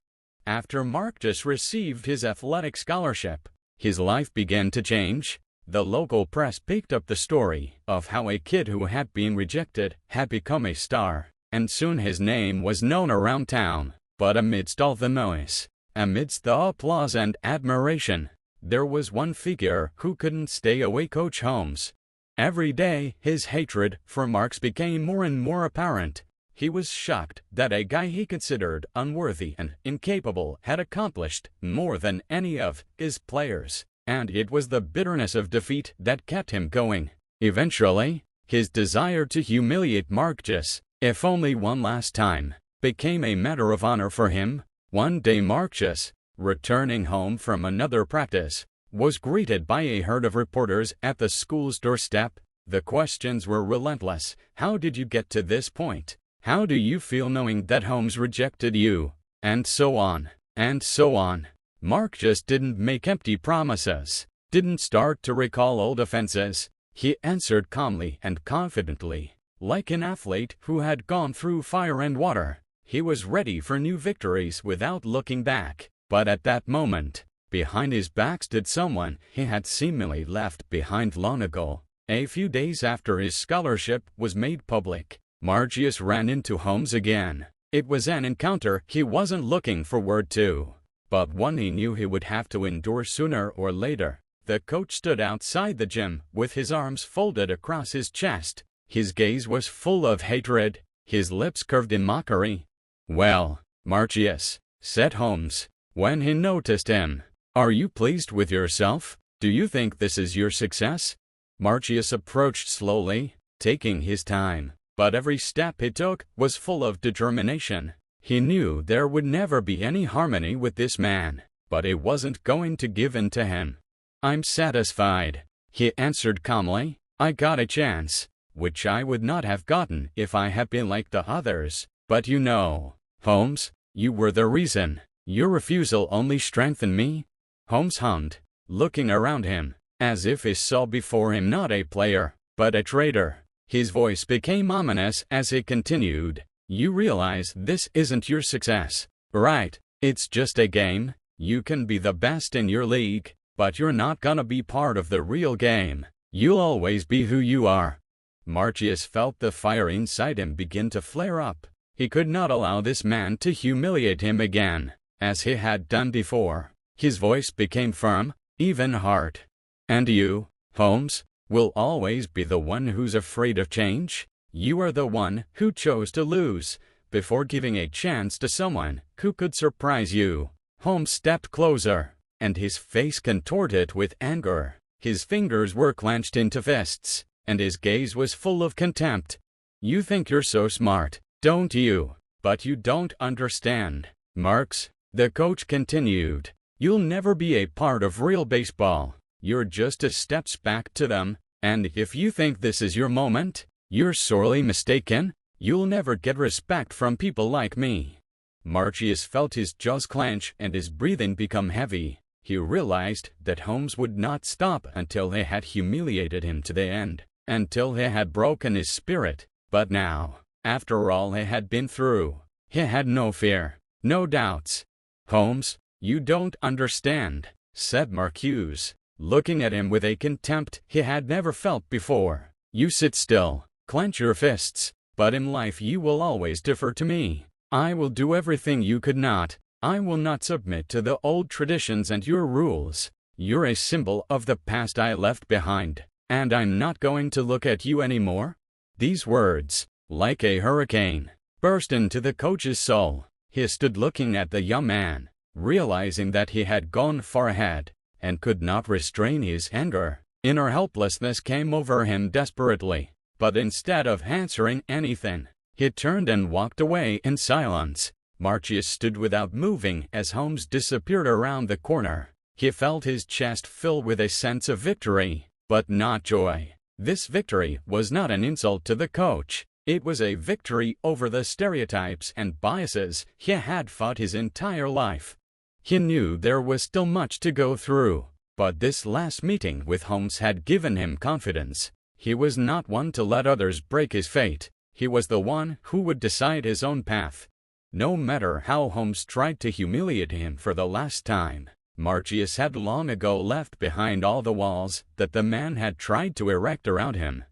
Speaker 1: After Markjus received his athletic scholarship, his life began to change. The local press picked up the story of how a kid who had been rejected had become a star, and soon his name was known around town. But amidst all the noise, amidst the applause and admiration, there was one figure who couldn't stay away: Coach Holmes. Every day, his hatred for Mark's became more and more apparent. He was shocked that a guy he considered unworthy and incapable had accomplished more than any of his players, and it was the bitterness of defeat that kept him going. Eventually, his desire to humiliate Markjus, if only one last time, became a matter of honor for him. One day Markjus, returning home from another practice, was greeted by a herd of reporters at the school's doorstep. The questions were relentless. How did you get to this point? How do you feel knowing that Holmes rejected you? And so on, and so on. Markjus didn't make empty promises, didn't start to recall old offenses. He answered calmly and confidently, like an athlete who had gone through fire and water. He was ready for new victories without looking back. But at that moment, behind his back stood someone he had seemingly left behind long ago. A few days after his scholarship was made public, Markjus ran into Holmes again. It was an encounter he wasn't looking forward to, but one he knew he would have to endure sooner or later. The coach stood outside the gym with his arms folded across his chest. His gaze was full of hatred. his lips curved in mockery. "Well, Markjus," said Holmes, when he noticed him, "are you pleased with yourself? Do you think this is your success?" Markjus approached slowly, taking his time, but every step he took was full of determination. He knew there would never be any harmony with this man, but he wasn't going to give in to him. "I'm satisfied," he answered calmly. "I got a chance, which I would not have gotten if I had been like the others. But you know, Holmes, you were the reason. Your refusal only strengthened me." Holmes hummed, looking around him, as if he saw before him not a player, but a traitor. His voice became ominous as he continued. "You realize this isn't your success, right? It's just a game. You can be the best in your league, but you're not gonna be part of the real game. You'll always be who you are." Markjus felt the fire inside him begin to flare up. He could not allow this man to humiliate him again, as he had done before. His voice became firm, even hard. "And you, Holmes, will always be the one who's afraid of change? You are the one who chose to lose, before giving a chance to someone who could surprise you." Holmes stepped closer, and his face contorted with anger. His fingers were clenched into fists, and his gaze was full of contempt. "You think you're so smart, don't you? But you don't understand, Markes," the coach continued. "You'll never be a part of real baseball. You're just a steps back to them, and if you think this is your moment, you're sorely mistaken. You'll never get respect from people like me." Markjus felt his jaws clench and his breathing become heavy. He realized that Holmes would not stop until he had humiliated him to the end, until he had broken his spirit. But now, after all he had been through, he had no fear, no doubts. "Holmes, you don't understand," said Markjus, looking at him with a contempt he had never felt before. "You sit still, clench your fists, but in life you will always defer to me. I will do everything you could not. I will not submit to the old traditions and your rules. You're a symbol of the past I left behind, and I'm not going to look at you anymore." These words, like a hurricane, burst into the coach's soul. He stood looking at the young man, realizing that he had gone far ahead, and could not restrain his anger. Inner helplessness came over him desperately, but instead of answering anything, he turned and walked away in silence. Markjus stood without moving as Holmes disappeared around the corner. He felt his chest fill with a sense of victory, but not joy. This victory was not an insult to the coach. It was a victory over the stereotypes and biases he had fought his entire life. He knew there was still much to go through, but this last meeting with Holmes had given him confidence. He was not one to let others break his fate. He was the one who would decide his own path. No matter how Holmes tried to humiliate him for the last time, Markjus had long ago left behind all the walls that the man had tried to erect around him.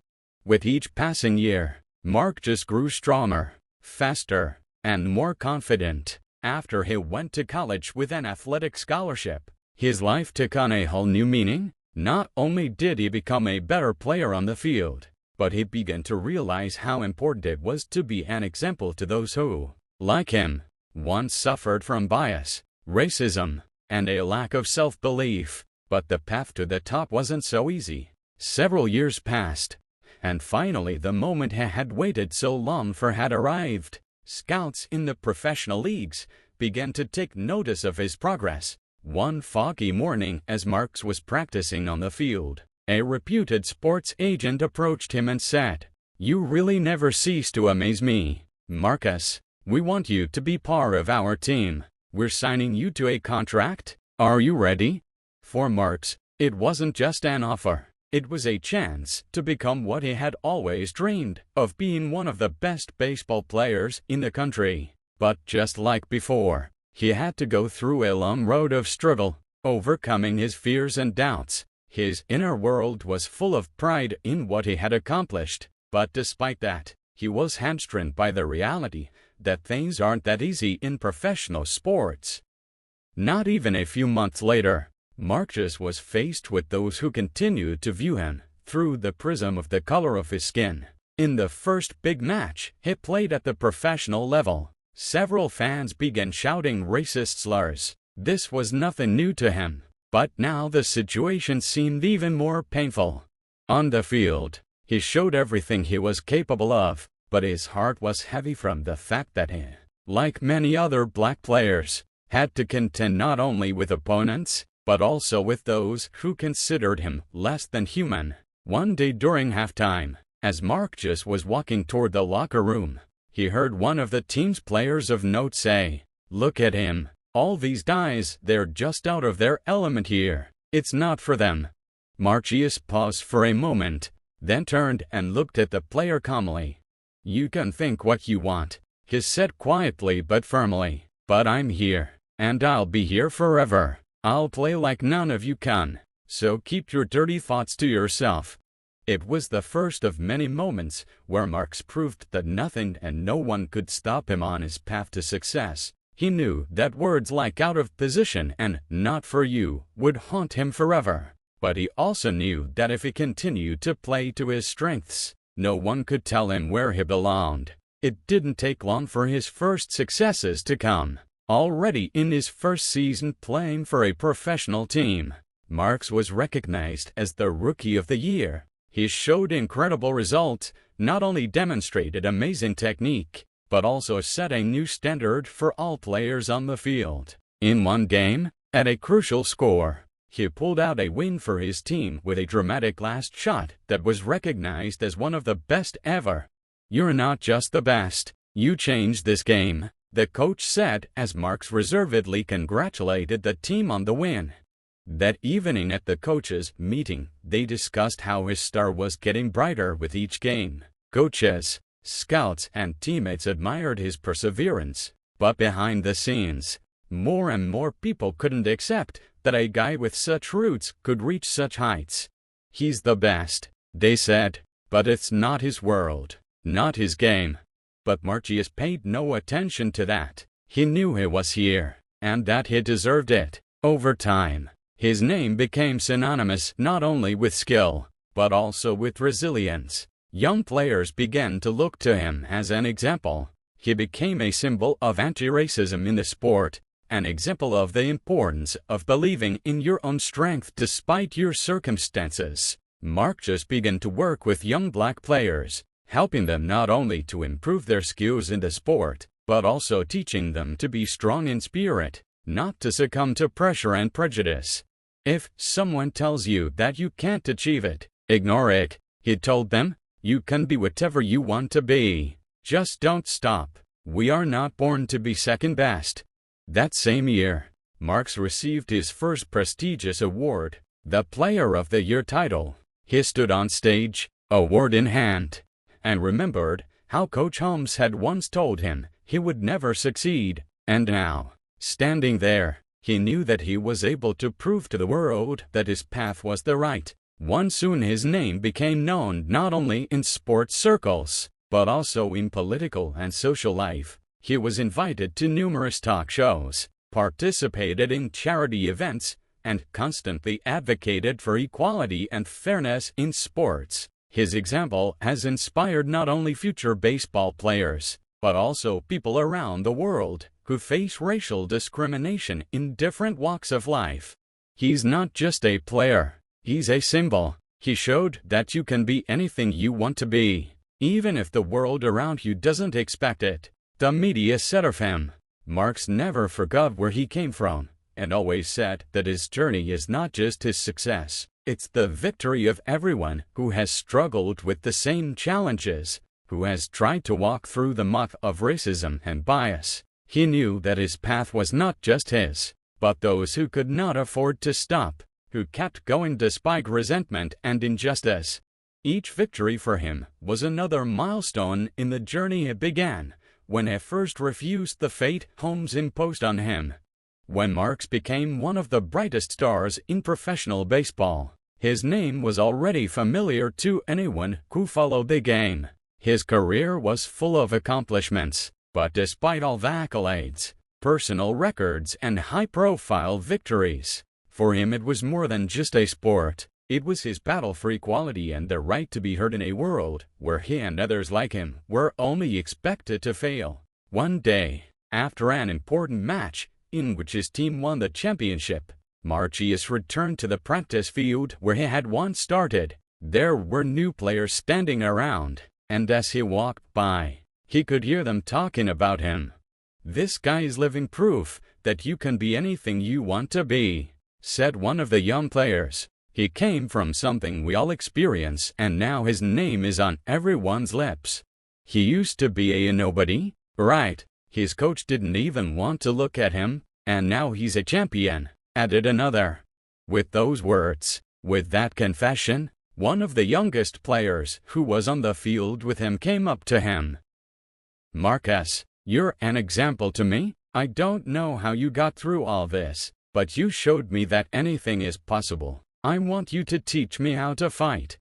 Speaker 1: With each passing year, Markjus grew stronger, faster, and more confident. After he went to college with an athletic scholarship, his life took on a whole new meaning. Not only did he become a better player on the field, but he began to realize how important it was to be an example to those who, like him, once suffered from bias, racism, and a lack of self-belief. But the path to the top wasn't so easy. Several years passed, and finally the moment he had waited so long for had arrived. Scouts in the professional leagues began to take notice of his progress. One foggy morning, as Markes was practicing on the field, a reputed sports agent approached him and said, "You really never cease to amaze me, Markes. We want you to be part of our team. We're signing you to a contract. Are you ready?" For Markes, it wasn't just an offer. It was a chance to become what he had always dreamed of, being one of the best baseball players in the country. But just like before, he had to go through a long road of struggle, overcoming his fears and doubts. His inner world was full of pride in what he had accomplished, but despite that, he was hamstrung by the reality that things aren't that easy in professional sports. Not even a few months later, Markjus was faced with those who continued to view him through the prism of the color of his skin. In the first big match he played at the professional level, several fans began shouting racist slurs. This was nothing new to him, but now the situation seemed even more painful. On the field, he showed everything he was capable of, but his heart was heavy from the fact that he, like many other black players, had to contend not only with opponents, but also with those who considered him less than human. One day during halftime, as Markjus was walking toward the locker room, he heard one of the team's players of note say, "Look at him. All these guys, they're just out of their element here. It's not for them." Markjus paused for a moment, then turned and looked at the player calmly. "You can think what you want," he said quietly but firmly, "but I'm here, and I'll be here forever. I'll play like none of you can, so keep your dirty thoughts to yourself." It was the first of many moments where Markus proved that nothing and no one could stop him on his path to success. He knew that words like "out of position" and "not for you" would haunt him forever. But he also knew that if he continued to play to his strengths, no one could tell him where he belonged. It didn't take long for his first successes to come. Already in his first season playing for a professional team, Markus was recognized as the Rookie of the Year. He showed incredible results, not only demonstrated amazing technique, but also set a new standard for all players on the field. In one game, at a crucial score, he pulled out a win for his team with a dramatic last shot that was recognized as one of the best ever. "You're not just the best, you changed this game," the coach said as Markus reservedly congratulated the team on the win. That evening at the coaches' meeting, they discussed how his star was getting brighter with each game. Coaches, scouts, and teammates admired his perseverance, but behind the scenes, more and more people couldn't accept that a guy with such roots could reach such heights. "He's the best," they said, "but it's not his world, not his game." But Markjus paid no attention to that. He knew he was here, and that he deserved it. Over time, his name became synonymous not only with skill, but also with resilience. Young players began to look to him as an example. He became a symbol of anti-racism in the sport, an example of the importance of believing in your own strength despite your circumstances. Markjus began to work with young black players, helping them not only to improve their skills in the sport, but also teaching them to be strong in spirit, not to succumb to pressure and prejudice. "If someone tells you that you can't achieve it, ignore it," he told them. "You can be whatever you want to be. Just don't stop. We are not born to be second best." That same year, Markus received his first prestigious award, the Player of the Year title. He stood on stage, award in hand, and remembered how Coach Holmes had once told him he would never succeed. And now, standing there, he knew that he was able to prove to the world that his path was the right one. Soon his name became known not only in sports circles, but also in political and social life. He was invited to numerous talk shows, participated in charity events, and constantly advocated for equality and fairness in sports. His example has inspired not only future baseball players, but also people around the world who face racial discrimination in different walks of life. He's not just a player, he's a symbol. He showed that you can be anything you want to be, even if the world around you doesn't expect it. The media said of him, Markus never forgot where he came from, and always said that his journey is not just his success, it's the victory of everyone who has struggled with the same challenges, who has tried to walk through the muck of racism and bias. He knew that his path was not just his, but those who could not afford to stop, who kept going despite resentment and injustice. Each victory for him was another milestone in the journey he began when he first refused the fate Holmes imposed on him. When Markus became one of the brightest stars in professional baseball, his name was already familiar to anyone who followed the game. His career was full of accomplishments, but despite all the accolades, personal records, and high-profile victories, for him it was more than just a sport. It was his battle for equality and the right to be heard in a world where he and others like him were only expected to fail. One day, after an important match in which his team won the championship, Markjus returned to the practice field where he had once started. There were new players standing around, and as he walked by, he could hear them talking about him. "This guy is living proof that you can be anything you want to be," said one of the young players. "He came from something we all experience, and now his name is on everyone's lips." "He used to be a nobody, right? His coach didn't even want to look at him, and now he's a champion," added another. With those words, with that confession, one of the youngest players who was on the field with him came up to him. "Marqus, you're an example to me. I don't know how you got through all this, but you showed me that anything is possible. I want you to teach me how to fight."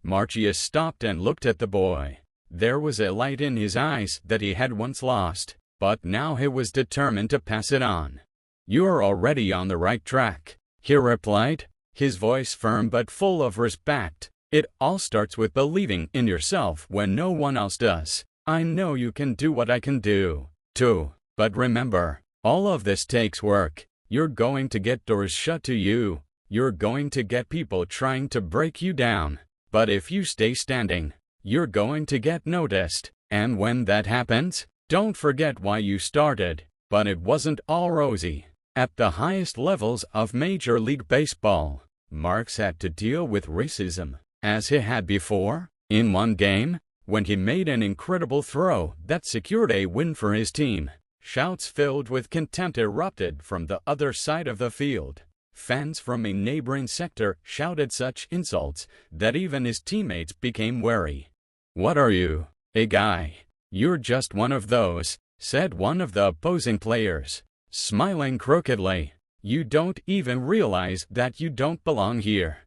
Speaker 1: Markjus stopped and looked at the boy. There was a light in his eyes that he had once lost, but now he was determined to pass it on. "You're already on the right track," he replied, his voice firm but full of respect. "It all starts with believing in yourself when no one else does. I know you can do what I can do, too. But remember, all of this takes work. You're going to get doors shut to you. You're going to get people trying to break you down. But if you stay standing, you're going to get noticed. And when that happens, don't forget why you started." But it wasn't all rosy. At the highest levels of Major League Baseball, Markjus had to deal with racism, as he had before. In one game, when he made an incredible throw that secured a win for his team, shouts filled with contempt erupted from the other side of the field. Fans from a neighboring sector shouted such insults that even his teammates became wary. "What are you, a guy? You're just one of those," said one of the opposing players, smiling crookedly. "You don't even realize that you don't belong here."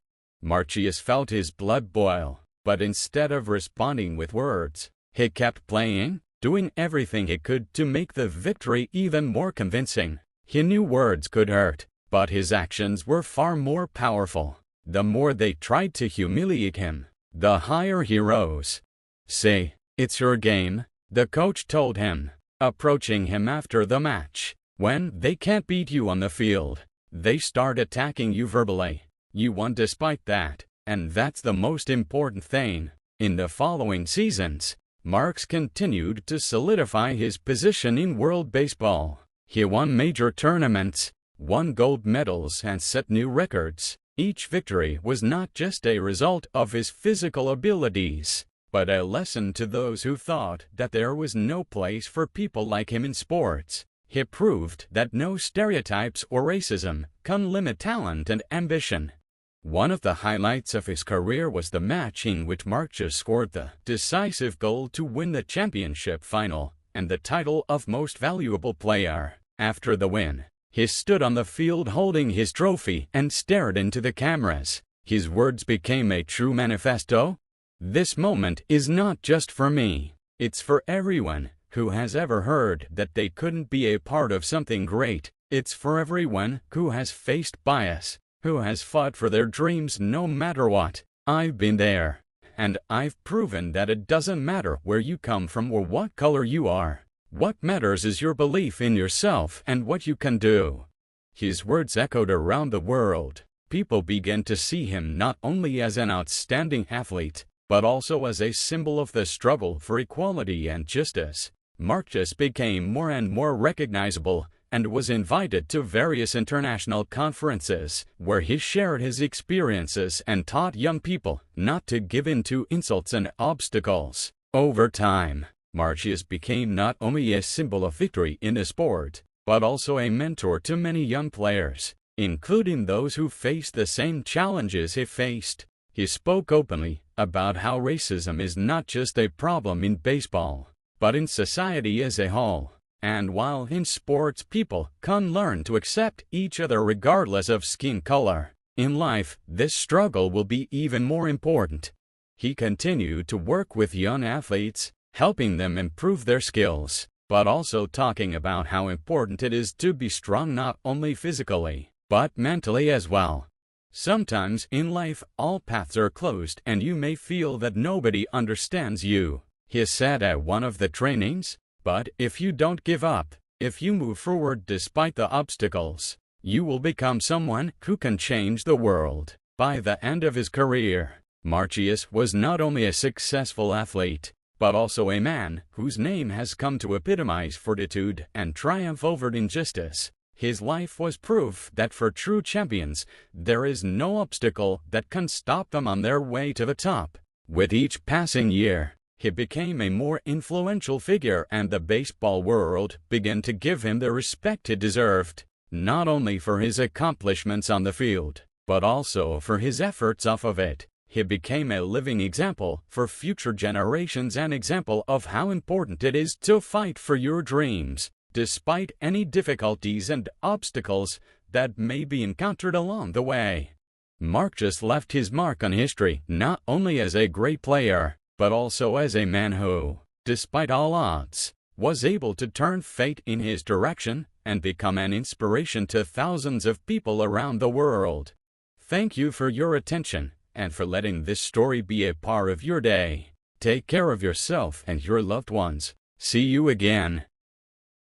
Speaker 1: Markjus felt his blood boil, but instead of responding with words, he kept playing, doing everything he could to make the victory even more convincing. He knew words could hurt, but his actions were far more powerful. The more they tried to humiliate him, the higher he rose. "Say, it's your game," the coach told him, approaching him after the match. "When they can't beat you on the field, they start attacking you verbally. You won despite that, and that's the most important thing." In the following seasons, Markjus continued to solidify his position in world baseball. He won major tournaments, won gold medals, and set new records. Each victory was not just a result of his physical abilities, but a lesson to those who thought that there was no place for people like him in sports. He proved that no stereotypes or racism can limit talent and ambition. One of the highlights of his career was the match in which Markjus scored the decisive goal to win the championship final and the title of Most Valuable Player. After the win, he stood on the field holding his trophy and stared into the cameras. His words became a true manifesto. "This moment is not just for me. It's for everyone who has ever heard that they couldn't be a part of something great. It's for everyone who has faced bias, who has fought for their dreams no matter what. I've been there, and I've proven that it doesn't matter where you come from or what color you are. What matters is your belief in yourself and what you can do." His words echoed around the world. People began to see him not only as an outstanding athlete, but also as a symbol of the struggle for equality and justice. Markjus became more and more recognizable and was invited to various international conferences where he shared his experiences and taught young people not to give in to insults and obstacles. Over time, Markjus became not only a symbol of victory in the sport, but also a mentor to many young players, including those who faced the same challenges he faced. He spoke openly about how racism is not just a problem in baseball, but in society as a whole. And while in sports people can learn to accept each other regardless of skin color, in life this struggle will be even more important. He continued to work with young athletes, helping them improve their skills, but also talking about how important it is to be strong not only physically, but mentally as well. Sometimes in life, all paths are closed and you may feel that nobody understands you, he said at one of the trainings. But if you don't give up, if you move forward despite the obstacles, you will become someone who can change the world. By the end of his career, Markjus was not only a successful athlete, but also a man whose name has come to epitomize fortitude and triumph over injustice. His life was proof that for true champions, there is no obstacle that can stop them on their way to the top. With each passing year, he became a more influential figure and the baseball world began to give him the respect he deserved, not only for his accomplishments on the field, but also for his efforts off of it. He became a living example for future generations, an example of how important it is to fight for your dreams, despite any difficulties and obstacles that may be encountered along the way. Markjus left his mark on history not only as a great player, but also as a man who, despite all odds, was able to turn fate in his direction and become an inspiration to thousands of people around the world. Thank you for your attention and for letting this story be a part of your day. Take care of yourself and your loved ones. See you again.